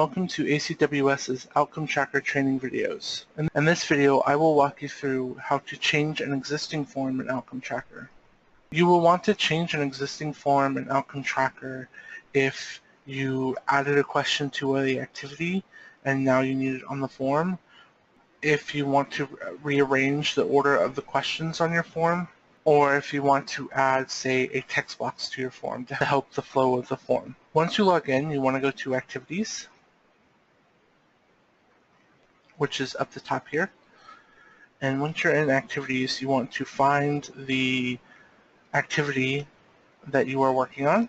welcome to ACWS's Outcome Tracker training videos. In this video, I will walk you through how to change an existing form in Outcome Tracker. You will want to change an existing form in Outcome Tracker if you added a question to an activity and now you need it on the form, if you want to rearrange the order of the questions on your form, or if you want to add, say, a text box to your form to help the flow of the form. Once you log in, you want to go to Activities, which is up the top here. And once you're in Activities, you want to find the activity that you are working on.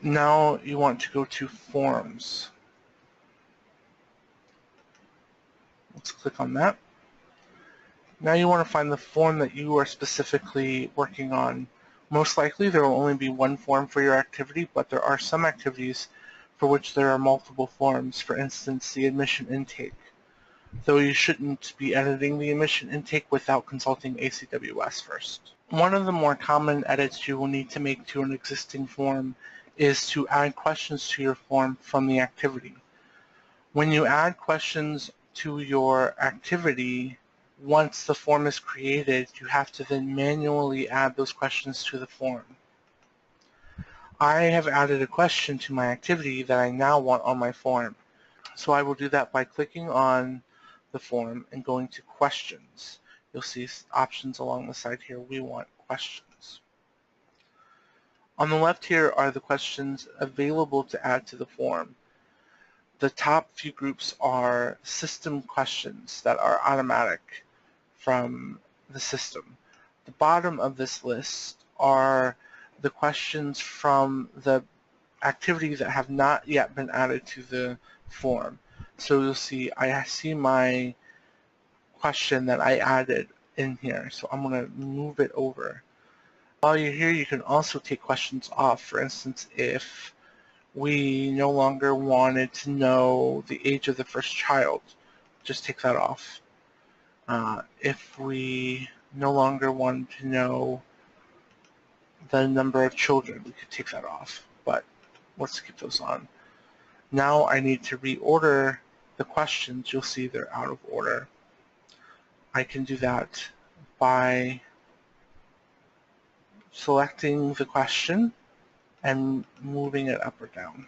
Now you want to go to Forms. Let's click on that. Now you want to find the form that you are specifically working on. Most likely there will only be one form for your activity, but there are some activities for which there are multiple forms. For instance, the admission intake. Though you shouldn't be editing the admission intake without consulting ACWS first. One of the more common edits you will need to make to an existing form is to add questions to your form from the activity. When you add questions to your activity, once the form is created, you have to then manually add those questions to the form. I have added a question to my activity that I now want on my form. So I will do that by clicking on the form and going to Questions. You'll see options along the side here. We want questions. On the left here are the questions available to add to the form. The top few groups are system questions that are automatic from the system. The bottom of this list are the questions from the activity that have not yet been added to the form. So you'll see I see my question that I added in here, so I'm going to move it over. While you're here, you can also take questions off. For instance, if we no longer wanted to know the age of the first child, just take that off. If we no longer wanted to know the number of children, we could take that off, but let's keep those on. Now I need to reorder the questions. You'll see they're out of order. I can do that by selecting the question and moving it up or down.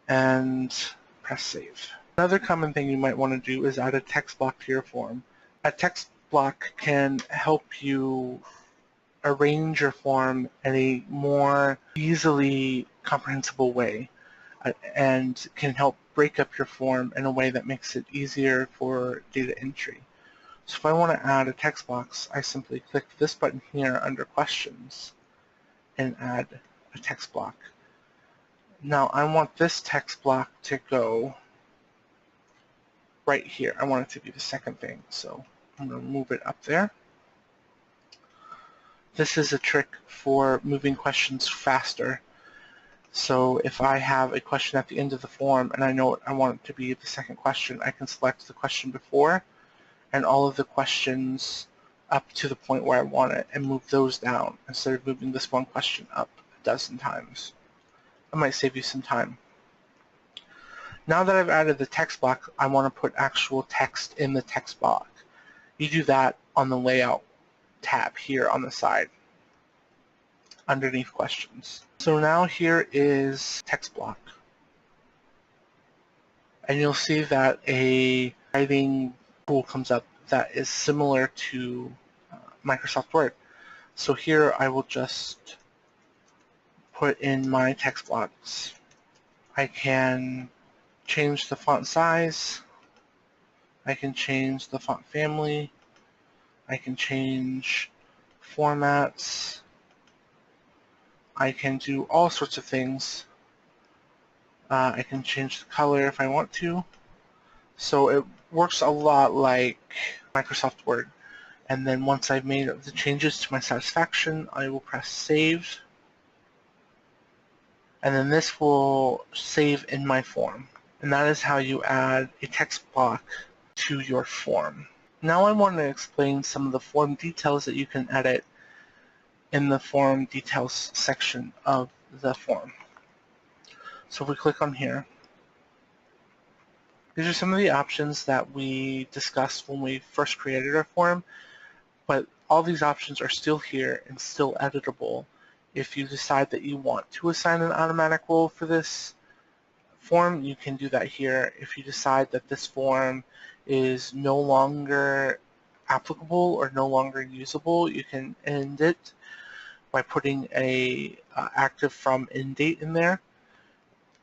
And press Save. Another common thing you might want to do is add a text block to your form. A text block can help you arrange your form in a more easily comprehensible way and can help break up your form in a way that makes it easier for data entry. So if I want to add a text box, I simply click this button here under Questions and add a text block. Now I want this text block to go right here. I want it to be the second thing, so I'm going to move it up there. This is a trick for moving questions faster. So if I have a question at the end of the form and I know I want it to be the second question, I can select the question before and all of the questions up to the point where I want it and move those down instead of moving this one question up a dozen times. That might save you some time. Now that I've added the text block, I want to put actual text in the text block. You do that on the Layout tab here on the side underneath Questions. So now here is text block. And you'll see that a writing tool comes up that is similar to Microsoft Word. So here I will just put in my text blocks. I can change the font size. I can change the font family. I can change formats. I can do all sorts of things. I can change the color if I want to. So it works a lot like Microsoft Word. And then once I've made the changes to my satisfaction, I will press Save. And then this will save in my form. And that is how you add a text block to your form. Now I want to explain some of the form details that you can edit in the form details section of the form. So if we click on here, these are some of the options that we discussed when we first created our form, but all these options are still here and still editable. If you decide that you want to assign an automatic role for this form, you can do that here. If you decide that this form is no longer applicable or no longer usable, you can end it by putting a active from end date in there.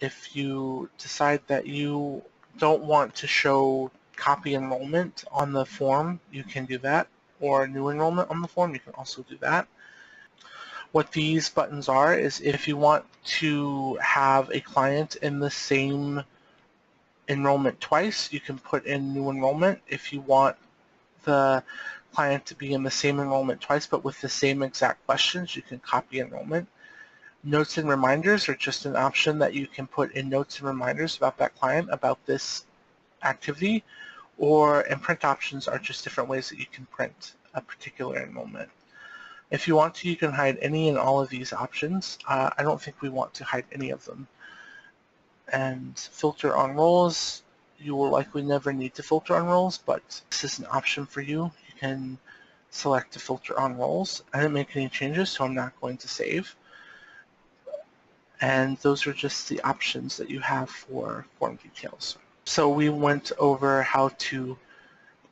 If you decide that you don't want to show copy enrollment on the form, you can do that, or new enrollment on the form, you can also do that. What these buttons are is if you want to have a client in the same enrollment twice, you can put in new enrollment. If you want the client to be in the same enrollment twice but with the same exact questions, you can copy enrollment. Notes and reminders are just an option that you can put in notes and reminders about that client, about this activity, and print options are just different ways that you can print a particular enrollment. If you want to, you can hide any and all of these options. I don't think we want to hide any of them. And filter on roles, you will likely never need to filter on roles, but this is an option for you. You can select to filter on roles. I didn't make any changes, so I'm not going to save. And those are just the options that you have for form details. So we went over how to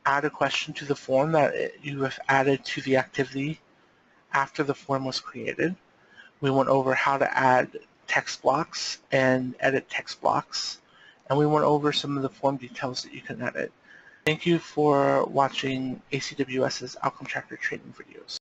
add a question to the form that you have added to the activity after the form was created. We went over how to add text blocks and edit text blocks, and we went over some of the form details that you can edit. Thank you for watching ACWS's Outcome Tracker training videos.